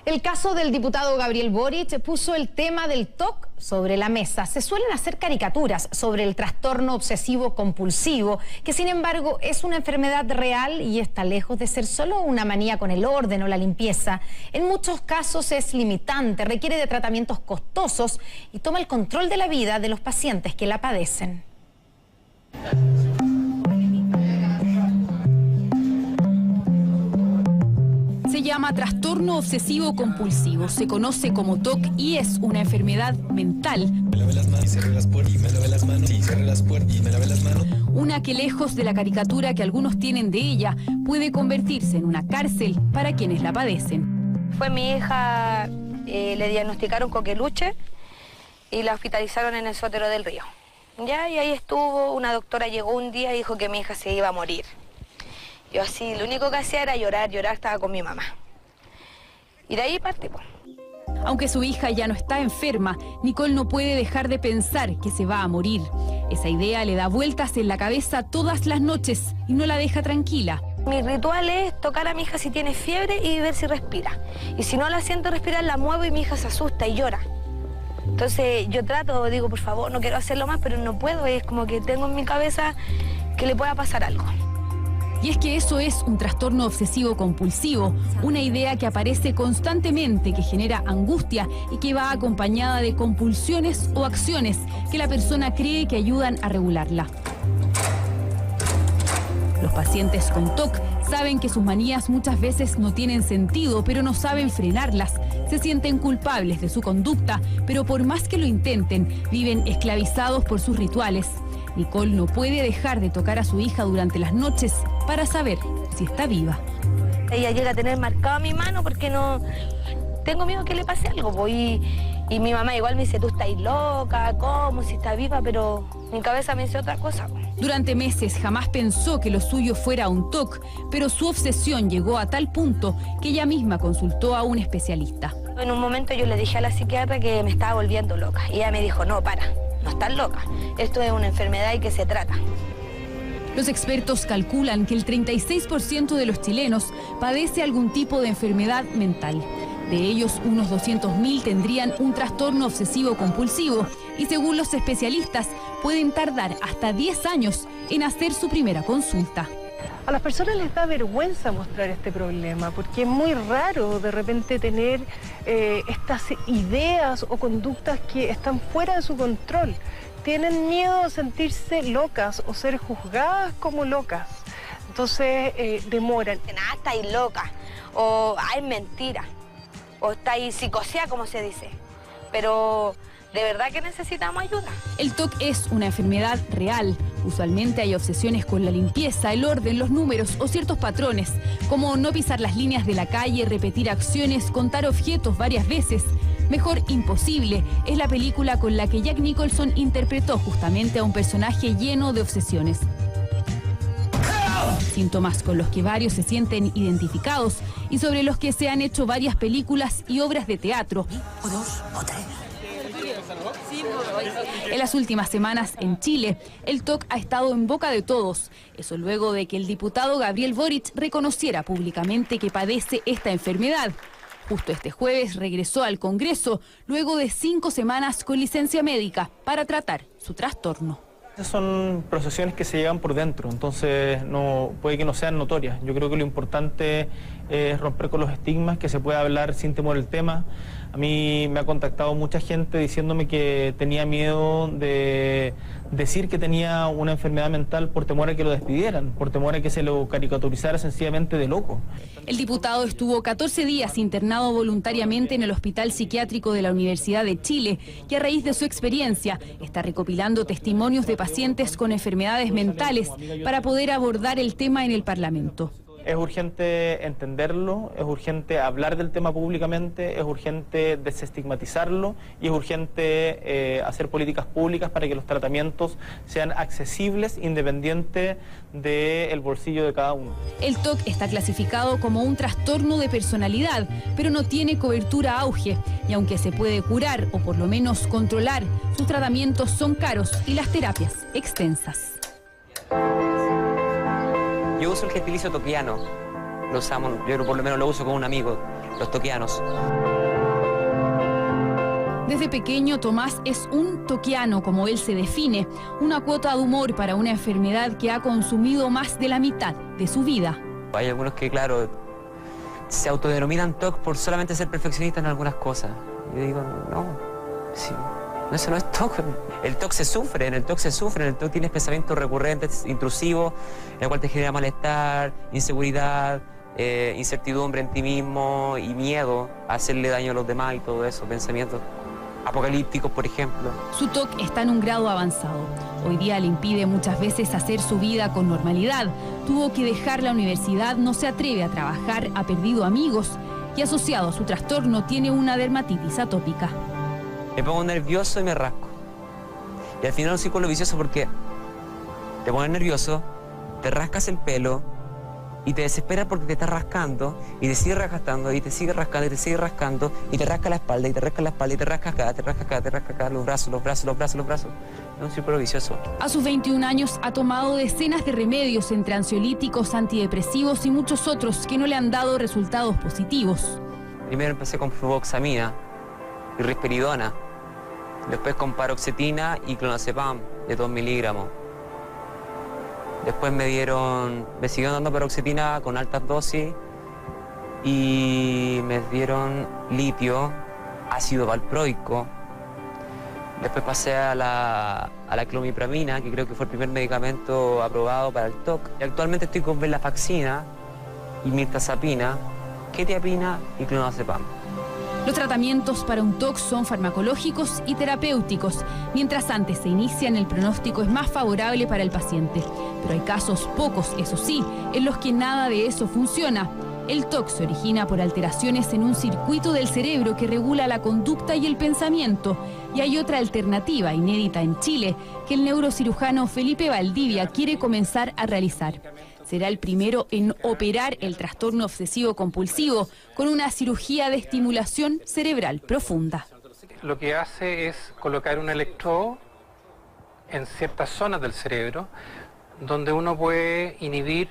El caso del diputado Gabriel Boric puso el tema del TOC sobre la mesa. Se suelen hacer caricaturas sobre el trastorno obsesivo compulsivo, que sin embargo es una enfermedad real y está lejos de ser solo una manía con el orden o la limpieza. En muchos casos es limitante, requiere de tratamientos costosos y toma el control de la vida de los pacientes que la padecen. Se llama trastorno obsesivo compulsivo, se conoce como TOC y es una enfermedad mental. Una que lejos de la caricatura que algunos tienen de ella, puede convertirse en una cárcel para quienes la padecen. Fue mi hija, le diagnosticaron coqueluche y la hospitalizaron en el Sotero del Río. Ya, y ahí estuvo, una doctora llegó un día y dijo que mi hija se iba a morir. Yo así, lo único que hacía era llorar, estaba con mi mamá. Y de ahí partimos. Aunque su hija ya no está enferma, Nicole no puede dejar de pensar que se va a morir. Esa idea le da vueltas en la cabeza todas las noches y no la deja tranquila. Mi ritual es tocar a mi hija si tiene fiebre y ver si respira. Y si no la siento respirar, la muevo y mi hija se asusta y llora. Entonces yo trato, digo, por favor, no quiero hacerlo más, pero no puedo. Es como que tengo en mi cabeza que le pueda pasar algo. Y es que eso es un trastorno obsesivo compulsivo, una idea que aparece constantemente, que genera angustia y que va acompañada de compulsiones o acciones que la persona cree que ayudan a regularla. Los pacientes con TOC saben que sus manías muchas veces no tienen sentido, pero no saben frenarlas. Se sienten culpables de su conducta, pero por más que lo intenten, viven esclavizados por sus rituales. Nicole no puede dejar de tocar a su hija durante las noches para saber si está viva. Ella llega a tener marcada mi mano porque no tengo miedo que le pase algo. Y mi mamá igual me dice, tú estás loca, ¿cómo? Si está viva, pero mi cabeza me dice otra cosa. Durante meses jamás pensó que lo suyo fuera un TOC, pero su obsesión llegó a tal punto que ella misma consultó a un especialista. En un momento yo le dije a la psiquiatra que me estaba volviendo loca y ella me dijo, no, para. No estás loca, esto es una enfermedad y que se trata. Los expertos calculan que el 36% de los chilenos padece algún tipo de enfermedad mental. De ellos, unos 200.000 tendrían un trastorno obsesivo compulsivo y según los especialistas pueden tardar hasta 10 años en hacer su primera consulta. A las personas les da vergüenza mostrar este problema porque es muy raro de repente tener estas ideas o conductas que están fuera de su control. Tienen miedo a sentirse locas o ser juzgadas como locas. Entonces demoran. Ah, estáis loca, o es mentira, o estáis psicoseada, como se dice. Pero de verdad que necesitamos ayuda. El TOC es una enfermedad real. Usualmente hay obsesiones con la limpieza, el orden, los números o ciertos patrones, como no pisar las líneas de la calle, repetir acciones, contar objetos varias veces. Mejor Imposible es la película con la que Jack Nicholson interpretó justamente a un personaje lleno de obsesiones. Síntomas con los que varios se sienten identificados y sobre los que se han hecho varias películas y obras de teatro. O dos, o tres. En las últimas semanas en Chile, el TOC ha estado en boca de todos. Eso luego de que el diputado Gabriel Boric reconociera públicamente que padece esta enfermedad. Justo este jueves regresó al Congreso luego de 5 semanas con licencia médica para tratar su trastorno. Son procesiones que se llevan por dentro, entonces puede que no sean notorias. Yo creo que lo importante es romper con los estigmas, que se pueda hablar sin temor al tema. A mí me ha contactado mucha gente diciéndome que tenía miedo de decir que tenía una enfermedad mental por temor a que lo despidieran, por temor a que se lo caricaturizara sencillamente de loco. El diputado estuvo 14 días internado voluntariamente en el Hospital Psiquiátrico de la Universidad de Chile, que a raíz de su experiencia está recopilando testimonios de pacientes con enfermedades mentales para poder abordar el tema en el Parlamento. Es urgente entenderlo, es urgente hablar del tema públicamente, es urgente desestigmatizarlo y es urgente hacer políticas públicas para que los tratamientos sean accesibles independiente del bolsillo de cada uno. El TOC está clasificado como un trastorno de personalidad, pero no tiene cobertura auge y aunque se puede curar o por lo menos controlar, sus tratamientos son caros y las terapias extensas. Yo uso el gentilicio toquiano, lo usamos, yo por lo menos lo uso con un amigo. los toquianos. Desde pequeño, Tomás es un toquiano, como él se define, una cuota de humor para una enfermedad que ha consumido más de la mitad de su vida. Hay algunos que, claro, se autodenominan TOC por solamente ser perfeccionistas en algunas cosas. Y yo digo, no, sí, eso no es TOC. El TOC se sufre, en el TOC se sufre, en el TOC tienes pensamientos recurrentes, intrusivos, en el cual te genera malestar, inseguridad, incertidumbre en ti mismo y miedo a hacerle daño a los demás y todo eso, pensamientos apocalípticos, por ejemplo. Su TOC está en un grado avanzado. Hoy día le impide muchas veces hacer su vida con normalidad. Tuvo que dejar la universidad, no se atreve a trabajar, ha perdido amigos y asociado a su trastorno tiene una dermatitis atópica. Me pongo nervioso y me rasco. Y al final es un círculo vicioso porque te pones nervioso, te rascas el pelo y te desesperas porque te estás rascando y te sigues rascando y te sigues rascando y te sigues rascando y te rasca la espalda y te rasca la espalda y te rascas acá, te rascas acá, te rascas acá, los brazos, los brazos, los brazos, los brazos. Es un círculo vicioso. A sus 21 años ha tomado decenas de remedios entre ansiolíticos, antidepresivos y muchos otros que no le han dado resultados positivos. Primero empecé con fluvoxamina y risperidona, después con paroxetina y clonazepam de 2 miligramos. Después me siguieron dando paroxetina con altas dosis y me dieron litio, ácido valproico. Después pasé a la clomipramina, que creo que fue el primer medicamento aprobado para el TOC. Y actualmente estoy con venlafaxina y mirtazapina, quetiapina y clonazepam. Los tratamientos para un TOC son farmacológicos y terapéuticos. Mientras antes se inician, el pronóstico es más favorable para el paciente. Pero hay casos, pocos eso sí, en los que nada de eso funciona. El TOC se origina por alteraciones en un circuito del cerebro que regula la conducta y el pensamiento. Y hay otra alternativa inédita en Chile que el neurocirujano Felipe Valdivia quiere comenzar a realizar. Será el primero en operar el trastorno obsesivo compulsivo con una cirugía de estimulación cerebral profunda. Lo que hace es colocar un electrodo en ciertas zonas del cerebro donde uno puede inhibir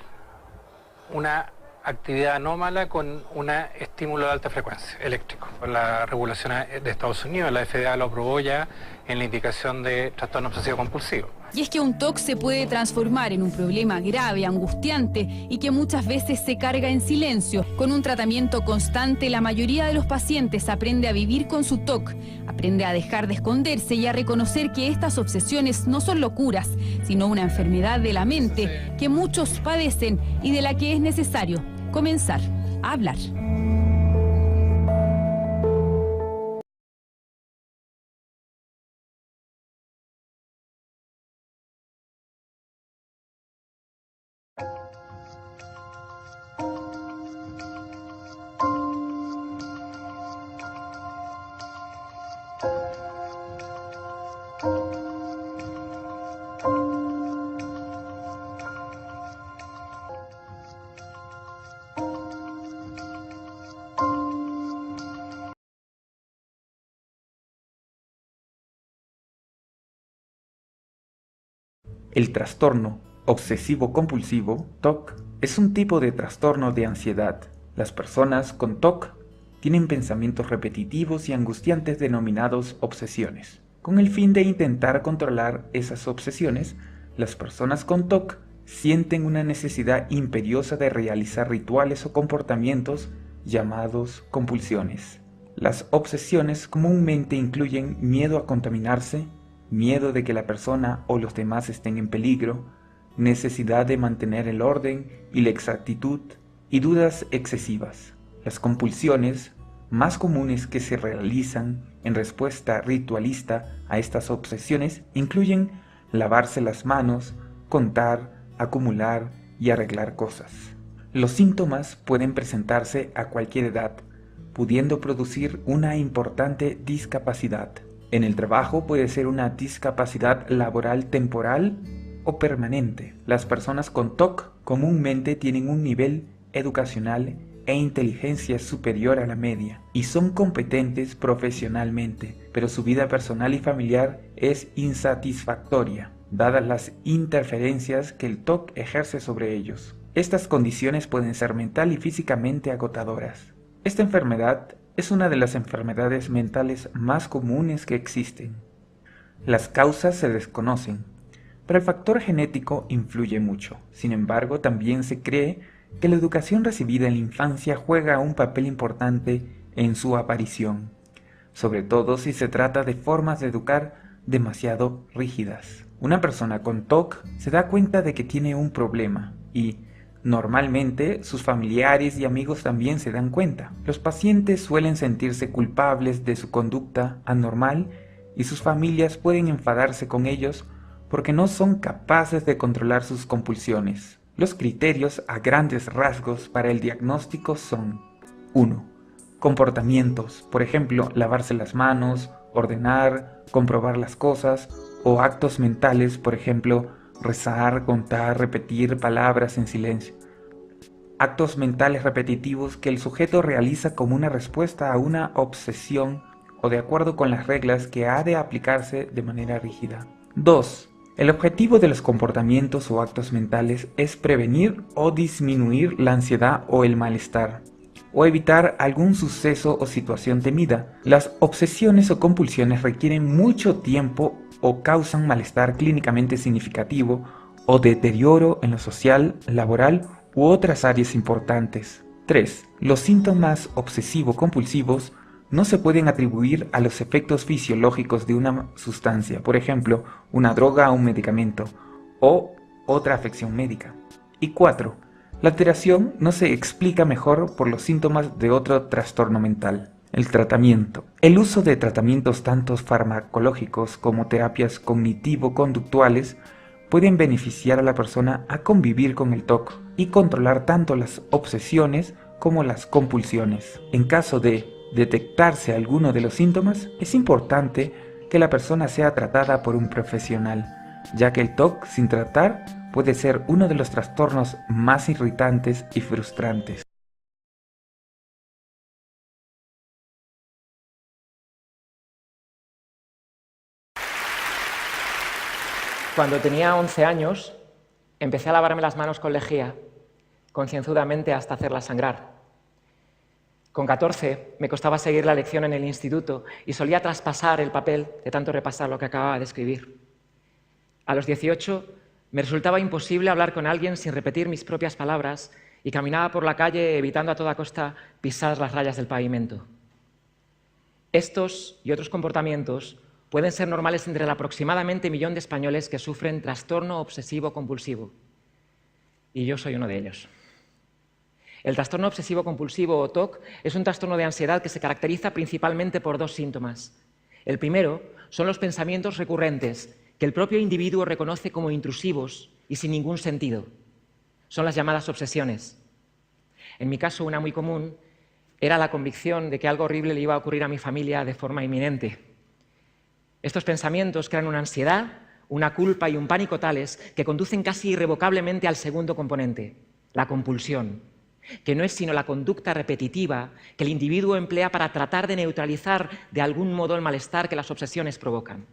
una actividad anómala con un estímulo de alta frecuencia eléctrico. La regulación de Estados Unidos, la FDA lo aprobó ya en la indicación de trastorno obsesivo compulsivo. Y es que un TOC se puede transformar en un problema grave, angustiante y que muchas veces se carga en silencio. Con un tratamiento constante, la mayoría de los pacientes aprende a vivir con su TOC, aprende a dejar de esconderse y a reconocer que estas obsesiones no son locuras, sino una enfermedad de la mente que muchos padecen y de la que es necesario comenzar a hablar. El trastorno obsesivo-compulsivo, TOC, es un tipo de trastorno de ansiedad. Las personas con TOC tienen pensamientos repetitivos y angustiantes denominados obsesiones. Con el fin de intentar controlar esas obsesiones, las personas con TOC sienten una necesidad imperiosa de realizar rituales o comportamientos llamados compulsiones. Las obsesiones comúnmente incluyen miedo a contaminarse, miedo de que la persona o los demás estén en peligro, necesidad de mantener el orden y la exactitud y dudas excesivas. Las compulsiones más comunes que se realizan en respuesta ritualista a estas obsesiones incluyen lavarse las manos, contar, acumular y arreglar cosas. Los síntomas pueden presentarse a cualquier edad, pudiendo producir una importante discapacidad. En el trabajo puede ser una discapacidad laboral temporal o permanente. Las personas con TOC comúnmente tienen un nivel educacional e inteligencia superior a la media y son competentes profesionalmente, pero su vida personal y familiar es insatisfactoria, dadas las interferencias que el TOC ejerce sobre ellos. Estas condiciones pueden ser mental y físicamente agotadoras. Esta enfermedad es una de las enfermedades mentales más comunes que existen. Las causas se desconocen, pero el factor genético influye mucho. Sin embargo, también se cree que la educación recibida en la infancia juega un papel importante en su aparición, sobre todo si se trata de formas de educar demasiado rígidas. Una persona con TOC se da cuenta de que tiene un problema y, normalmente, sus familiares y amigos también se dan cuenta. Los pacientes suelen sentirse culpables de su conducta anormal y sus familias pueden enfadarse con ellos porque no son capaces de controlar sus compulsiones. Los criterios a grandes rasgos para el diagnóstico son: 1. Comportamientos, por ejemplo, lavarse las manos, ordenar, comprobar las cosas, o actos mentales, por ejemplo, rezar, contar, repetir palabras en silencio. Actos mentales repetitivos que el sujeto realiza como una respuesta a una obsesión o de acuerdo con las reglas que ha de aplicarse de manera rígida. 2. El objetivo de los comportamientos o actos mentales es prevenir o disminuir la ansiedad o el malestar, o evitar algún suceso o situación temida. Las obsesiones o compulsiones requieren mucho tiempo o causan malestar clínicamente significativo o deterioro en lo social, laboral u otras áreas importantes. 3. Los síntomas obsesivo-compulsivos no se pueden atribuir a los efectos fisiológicos de una sustancia, por ejemplo, una droga o un medicamento, o otra afección médica. Y 4. La alteración no se explica mejor por los síntomas de otro trastorno mental. El tratamiento. El uso de tratamientos tanto farmacológicos como terapias cognitivo-conductuales pueden beneficiar a la persona a convivir con el TOC y controlar tanto las obsesiones como las compulsiones. En caso de detectarse alguno de los síntomas, es importante que la persona sea tratada por un profesional, ya que el TOC sin tratar puede ser uno de los trastornos más irritantes y frustrantes. Cuando tenía 11 años, empecé a lavarme las manos con lejía, concienzudamente hasta hacerlas sangrar. Con 14 me costaba seguir la lección en el instituto y solía traspasar el papel de tanto repasar lo que acababa de escribir. A los 18 me resultaba imposible hablar con alguien sin repetir mis propias palabras y caminaba por la calle evitando a toda costa pisar las rayas del pavimento. Estos y otros comportamientos pueden ser normales entre el aproximadamente 1 millón de españoles que sufren trastorno obsesivo-compulsivo. Y yo soy uno de ellos. El trastorno obsesivo-compulsivo o TOC es un trastorno de ansiedad que se caracteriza principalmente por 2 síntomas. El primero son los pensamientos recurrentes que el propio individuo reconoce como intrusivos y sin ningún sentido. Son las llamadas obsesiones. En mi caso, una muy común era la convicción de que algo horrible le iba a ocurrir a mi familia de forma inminente. Estos pensamientos crean una ansiedad, una culpa y un pánico tales que conducen casi irrevocablemente al segundo componente, la compulsión, que no es sino la conducta repetitiva que el individuo emplea para tratar de neutralizar de algún modo el malestar que las obsesiones provocan.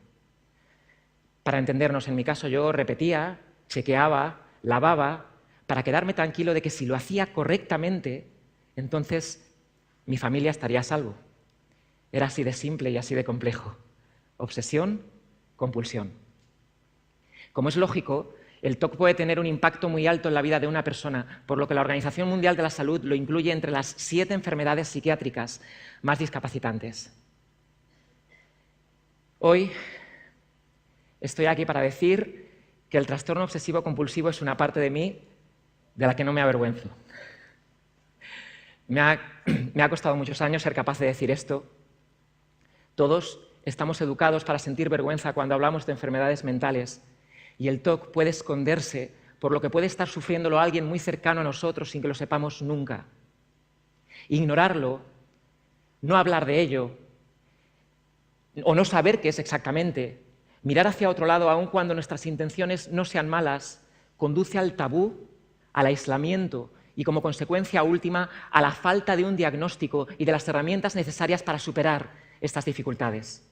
Para entendernos, en mi caso yo repetía, chequeaba, lavaba, para quedarme tranquilo de que si lo hacía correctamente, entonces mi familia estaría a salvo. Era así de simple y así de complejo. Obsesión, compulsión. Como es lógico, el TOC puede tener un impacto muy alto en la vida de una persona, por lo que la Organización Mundial de la Salud lo incluye entre las 7 enfermedades psiquiátricas más discapacitantes. Hoy estoy aquí para decir que el trastorno obsesivo-compulsivo es una parte de mí de la que no me avergüenzo. Me ha costado muchos años ser capaz de decir esto. Todos estamos educados para sentir vergüenza cuando hablamos de enfermedades mentales y el TOC puede esconderse por lo que puede estar sufriéndolo alguien muy cercano a nosotros sin que lo sepamos nunca. Ignorarlo, no hablar de ello o no saber qué es exactamente, mirar hacia otro lado aun cuando nuestras intenciones no sean malas, conduce al tabú, al aislamiento y como consecuencia última a la falta de un diagnóstico y de las herramientas necesarias para superar estas dificultades.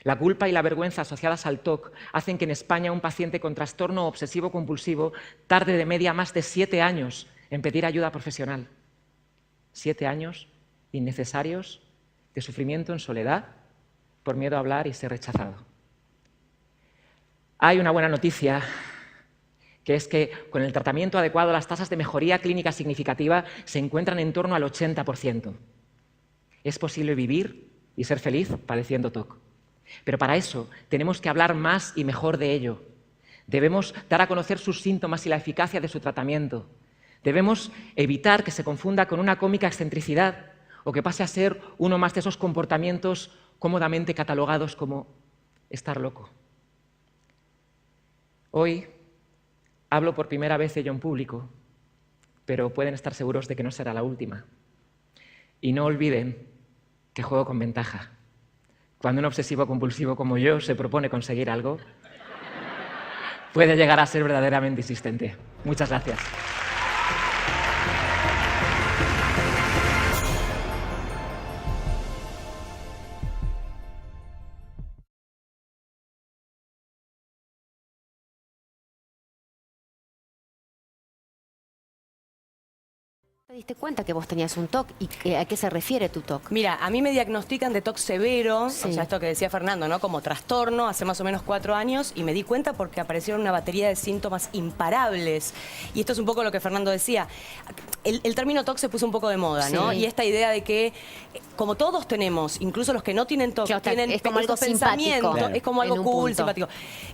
La culpa y la vergüenza asociadas al TOC hacen que en España un paciente con trastorno obsesivo-compulsivo tarde de media más de 7 años en pedir ayuda profesional. 7 años innecesarios de sufrimiento en soledad por miedo a hablar y ser rechazado. Hay una buena noticia, que es que con el tratamiento adecuado las tasas de mejoría clínica significativa se encuentran en torno al 80%. Es posible vivir y ser feliz padeciendo TOC. Pero para eso tenemos que hablar más y mejor de ello. Debemos dar a conocer sus síntomas y la eficacia de su tratamiento. Debemos evitar que se confunda con una cómica excentricidad o que pase a ser uno más de esos comportamientos cómodamente catalogados como estar loco. Hoy hablo por primera vez de ello en público, pero pueden estar seguros de que no será la última. Y no olviden que juego con ventaja. Cuando un obsesivo compulsivo como yo se propone conseguir algo, puede llegar a ser verdaderamente insistente. Muchas gracias. ¿Te diste cuenta que vos tenías un TOC y a qué se refiere tu TOC? Mira, a mí me diagnostican de TOC severo, o sea, esto que decía Fernando, ¿no? Como trastorno, hace más o menos 4 años, y me di cuenta porque aparecieron una batería de síntomas imparables. Y esto es un poco lo que Fernando decía. El término TOC se puso un poco de moda, ¿no? Y esta idea de que, como todos tenemos, incluso los que no tienen TOC, tienen es como algo pensamientos, simpático, es como algo cool, punto. simpático.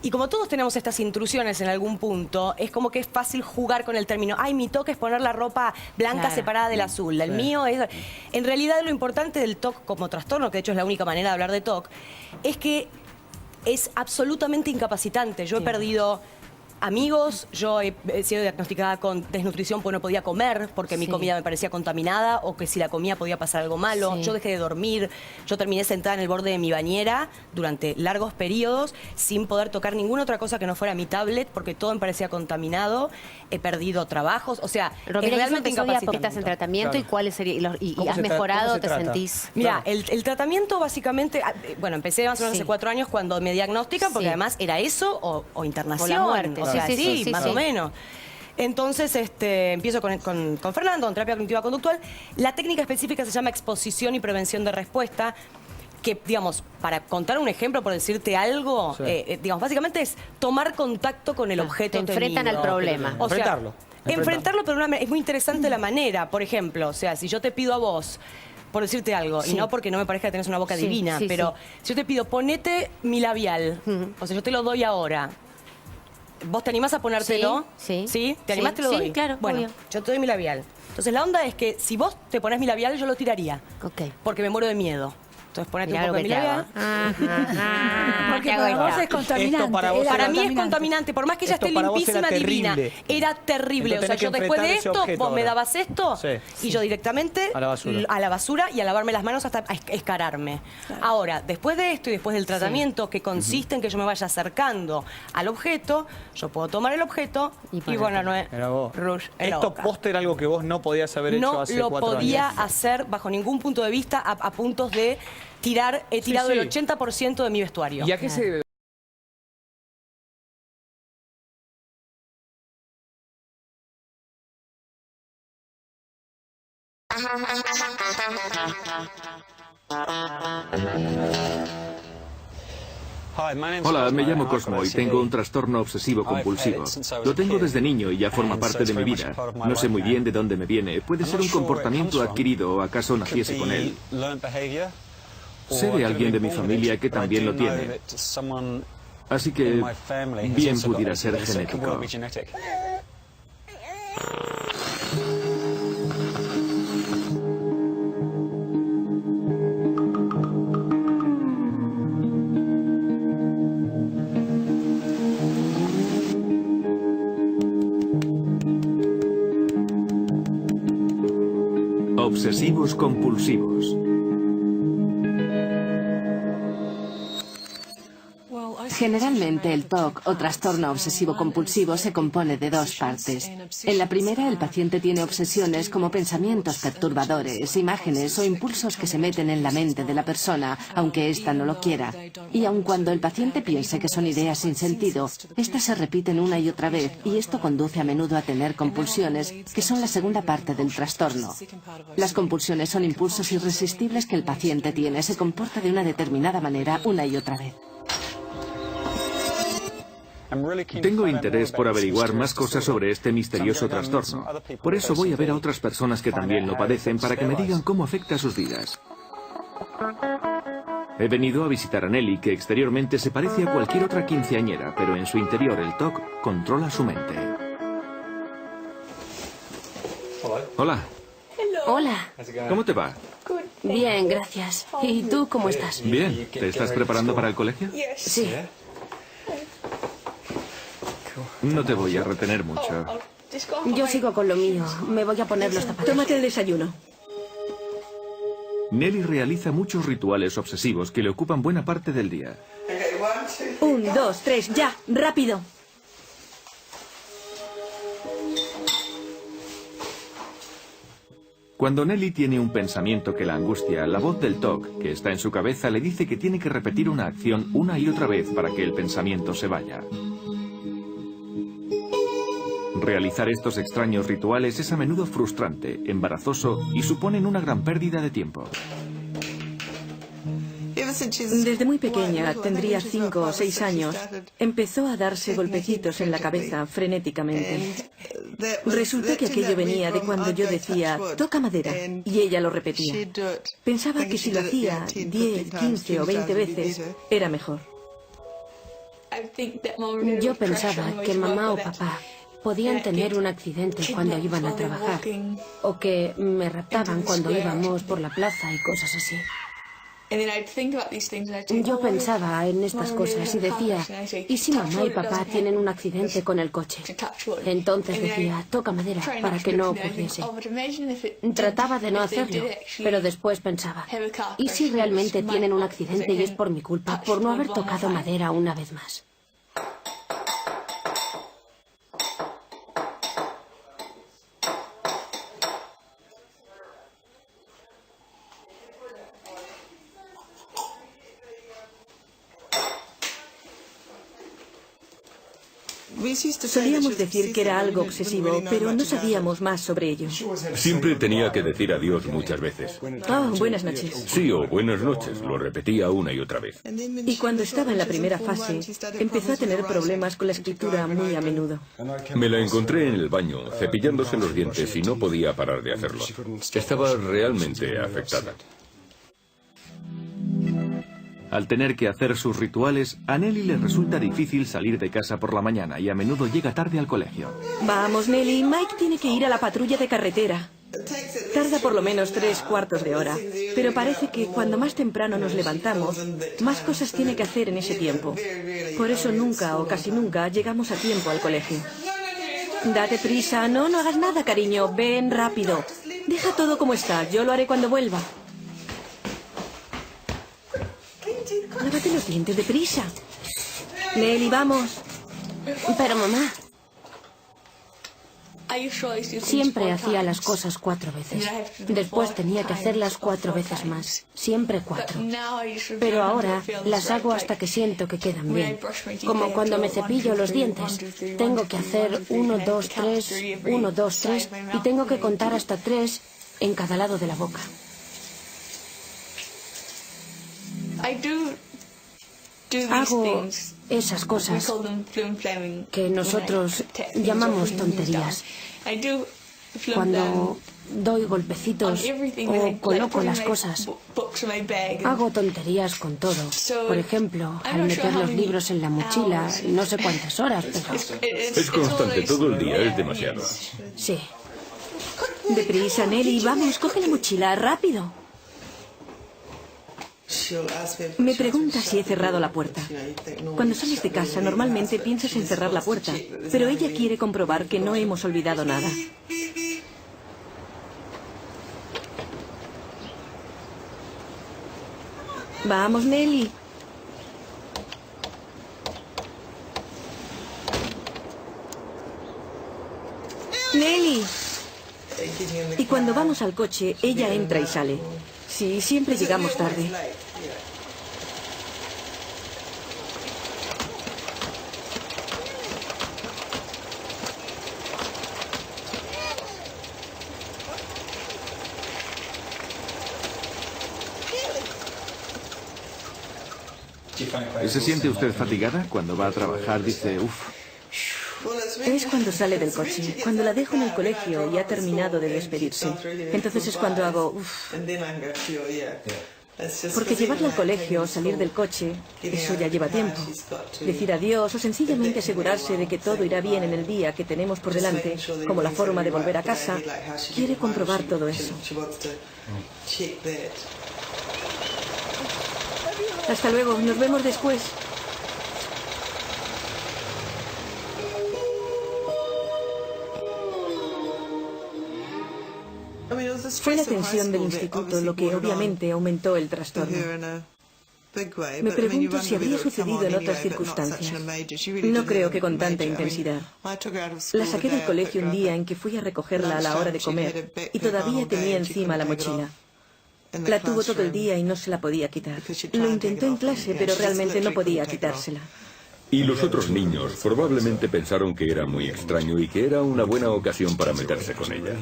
Y como todos tenemos estas intrusiones en algún punto, es como que es fácil jugar con el término. Ay, mi TOC es poner la ropa blanca separada del azul. El mío es... En realidad, lo importante del TOC como trastorno, que de hecho es la única manera de hablar de TOC, es que es absolutamente incapacitante. Yo he perdido amigos, yo he sido diagnosticada con desnutrición porque no podía comer, porque mi comida me parecía contaminada, o que si la comía podía pasar algo malo. Yo dejé de dormir, yo terminé sentada en el borde de mi bañera durante largos periodos sin poder tocar ninguna otra cosa que no fuera mi tablet, porque todo me parecía contaminado. He perdido trabajos, o sea, es realmente incapacitante. ¿Estás en tratamiento y cuáles serían? ¿Y has mejorado? ¿Te sentís? Mira, el tratamiento básicamente, bueno, empecé más o menos hace 4 años cuando me diagnostican, porque además era eso o internación. O la muerte. O sea, más o menos. Entonces empiezo con Fernando, con terapia cognitiva conductual. La técnica específica se llama exposición y prevención de respuesta, que, digamos, para contar un ejemplo, por decirte algo, digamos, básicamente es tomar contacto con el objeto tenido. Te enfrentan al problema. O sea, enfrentarlo, pero es muy interesante la manera. Por ejemplo, o sea, si yo te pido a vos, por decirte algo, y no porque no me parezca que tenés una boca divina, pero si yo te pido, ponete mi labial, o sea, yo te lo doy ahora. ¿Vos te animás a ponértelo? Sí. ¿Te animás? Te lo doy. Claro, bueno, obvio. yo te doy mi labial. Entonces la onda es que si vos te ponés mi labial, yo lo tiraría. Porque me muero de miedo. Entonces ponete un poco de mi labial. Porque para vos es contaminante. Para mí es contaminante. Por más que ella esté limpísima, divina. Era terrible. O sea, yo después de esto, vos me dabas esto y yo directamente a la basura y a lavarme las manos hasta escararme. Ahora, después de esto y después del tratamiento, que consiste en que yo me vaya acercando al objeto, yo puedo tomar el objeto y bueno, no es rush en la boca. Esto poste era algo que vos no podías haber hecho hace 4 años. No lo podía hacer bajo ningún punto de vista a puntos de he tirado el 80% de mi vestuario. ¿Y a qué se debe? Hola, me llamo Cosmo y tengo un trastorno obsesivo compulsivo. Lo tengo desde niño y ya forma parte de mi vida. No sé muy bien de dónde me viene. Puede ser un comportamiento adquirido o acaso naciese con él. Sé de alguien de mi familia que también lo tiene. Así que bien pudiera ser genético. Obsesivos compulsivos. Generalmente el TOC o trastorno obsesivo-compulsivo se compone de dos partes. En la primera, el paciente tiene obsesiones como pensamientos perturbadores, imágenes o impulsos que se meten en la mente de la persona, aunque ésta no lo quiera. Y aun cuando el paciente piense que son ideas sin sentido, estas se repiten una y otra vez, y esto conduce a menudo a tener compulsiones, que son la segunda parte del trastorno. Las compulsiones son impulsos irresistibles que el paciente tiene, se comporta de una determinada manera una y otra vez. Tengo interés por averiguar más cosas sobre este misterioso trastorno. Por eso voy a ver a otras personas que también lo padecen para que me digan cómo afecta a sus vidas. He venido a visitar a Nelly, que exteriormente se parece a cualquier otra quinceañera, pero en su interior el TOC controla su mente. Hola. Hola. ¿Cómo te va? Bien, gracias. ¿Y tú cómo estás? Bien. ¿Te estás preparando para el colegio? Sí. No te voy a retener mucho. Yo sigo con lo mío. Me voy a poner los zapatos. Tómate el desayuno. Nelly realiza muchos rituales obsesivos que le ocupan buena parte del día. 1, 2, 3, ya, rápido. Cuando Nelly tiene un pensamiento que la angustia, la voz del TOC, que está en su cabeza, le dice que tiene que repetir una acción una y otra vez para que el pensamiento se vaya. Realizar estos extraños rituales es a menudo frustrante, embarazoso y suponen una gran pérdida de tiempo. Desde muy pequeña, tendría 5 o 6 años, empezó a darse golpecitos en la cabeza frenéticamente. Resulta que aquello venía de cuando yo decía, toca madera, y ella lo repetía. Pensaba que si lo hacía 10, 15 o 20 veces, era mejor. Yo pensaba que mamá o papá podían tener un accidente cuando iban a trabajar, o que me raptaban cuando íbamos por la plaza y cosas así. Yo pensaba en estas cosas y decía, ¿y si mamá y papá tienen un accidente con el coche? Entonces decía, toca madera para que no ocurriese. Trataba de no hacerlo, pero después pensaba, ¿y si realmente tienen un accidente y es por mi culpa, por no haber tocado madera una vez más? Solíamos decir que era algo obsesivo, pero no sabíamos más sobre ello. Siempre tenía que decir adiós muchas veces. Oh, buenas noches. Sí, o buenas noches, lo repetía una y otra vez. Y cuando estaba en la primera fase, empezó a tener problemas con la escritura muy a menudo. Me la encontré en el baño, cepillándose los dientes y no podía parar de hacerlo. Estaba realmente afectada. Al tener que hacer sus rituales, a Nelly le resulta difícil salir de casa por la mañana y a menudo llega tarde al colegio. Vamos, Nelly, Mike tiene que ir a la patrulla de carretera. Tarda por lo menos 3/4 de hora, pero parece que cuando más temprano nos levantamos, más cosas tiene que hacer en ese tiempo. Por eso nunca o casi nunca llegamos a tiempo al colegio. Date prisa, no hagas nada, cariño, ven rápido. Deja todo como está, yo lo haré cuando vuelva. Lávate los dientes deprisa. Nelly, vamos. Pero mamá, siempre hacía las cosas 4 veces. Después tenía que hacerlas 4 veces más. Siempre 4. Pero ahora las hago hasta que siento que quedan bien. Como cuando me cepillo los dientes. Tengo que hacer 1, 2, 3, 1, 2, 3 y tengo que contar hasta 3 en cada lado de la boca. Hago esas cosas que nosotros llamamos tonterías. Cuando doy golpecitos o coloco las cosas, hago tonterías con todo. Por ejemplo, al meter los libros en la mochila, no sé cuántas horas, pero... Es constante, todo el día, es demasiado. Sí. Deprisa, Nelly, vamos, coge la mochila, rápido. Me pregunta si he cerrado la puerta. Cuando sales de casa, normalmente piensas en cerrar la puerta, pero ella quiere comprobar que no hemos olvidado nada. Vamos, Nelly. Nelly. Y cuando vamos al coche, ella entra y sale. Sí, siempre llegamos tarde. ¿Se siente usted fatigada? Cuando va a trabajar dice, uff. Es cuando sale del coche, cuando la dejo en el colegio y ha terminado de despedirse. Entonces es cuando hago uff. Porque llevarla al colegio o salir del coche, eso ya lleva tiempo. Decir adiós o sencillamente asegurarse de que todo irá bien en el día que tenemos por delante, como la forma de volver a casa, quiere comprobar todo eso. Hasta luego, nos vemos después. Fue la tensión del instituto lo que obviamente aumentó el trastorno. Me pregunto si habría sucedido en otras circunstancias. No creo que con tanta intensidad. La saqué del colegio un día en que fui a recogerla a la hora de comer y todavía tenía encima la mochila. La tuvo todo el día y no se la podía quitar. Lo intentó en clase, pero realmente no podía quitársela. Y los otros niños probablemente pensaron que era muy extraño y que era una buena ocasión para meterse con ella.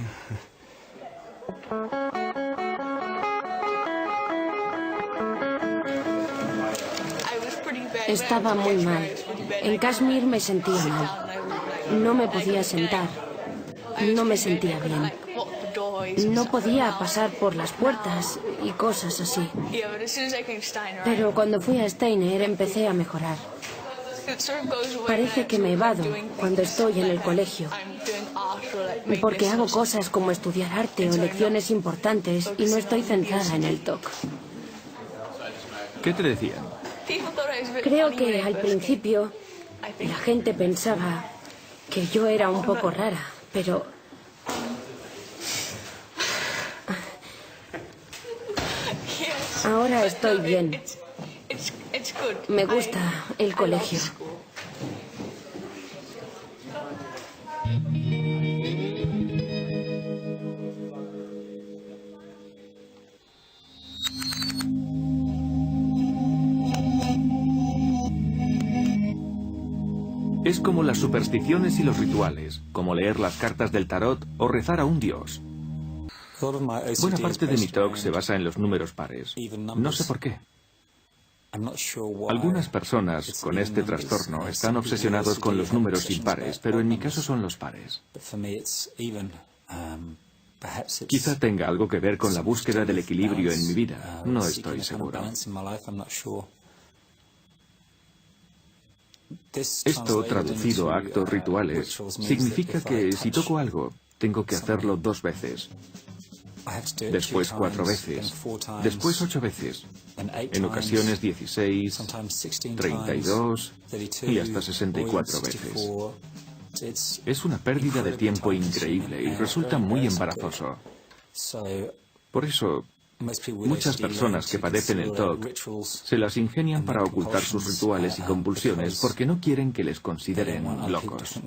Estaba muy mal. En Kashmir me sentía mal. No me podía sentar. No me sentía bien. No podía pasar por las puertas y cosas así. Pero cuando fui a Steiner empecé a mejorar. Parece que me evado cuando estoy en el colegio, porque hago cosas como estudiar arte o lecciones importantes y no estoy centrada en el TOC. ¿Qué te decían? Creo que al principio la gente pensaba que yo era un poco rara, pero ahora estoy bien. Me gusta el colegio. Es como las supersticiones y los rituales, como leer las cartas del tarot o rezar a un dios. Buena parte de mi TOC se basa en los números pares. No sé por qué. Algunas personas con este trastorno están obsesionados con los números impares, pero en mi caso son los pares. Quizá tenga algo que ver con la búsqueda del equilibrio en mi vida. No estoy seguro. Esto, traducido a actos rituales, significa que si toco algo, tengo que hacerlo 2 veces. Después 4 veces. Después 8 veces. En ocasiones 16, 32 y hasta 64 veces. Es una pérdida de tiempo increíble y resulta muy embarazoso. Por eso, muchas personas que padecen el TOC se las ingenian para ocultar sus rituales y compulsiones porque no quieren que les consideren locos.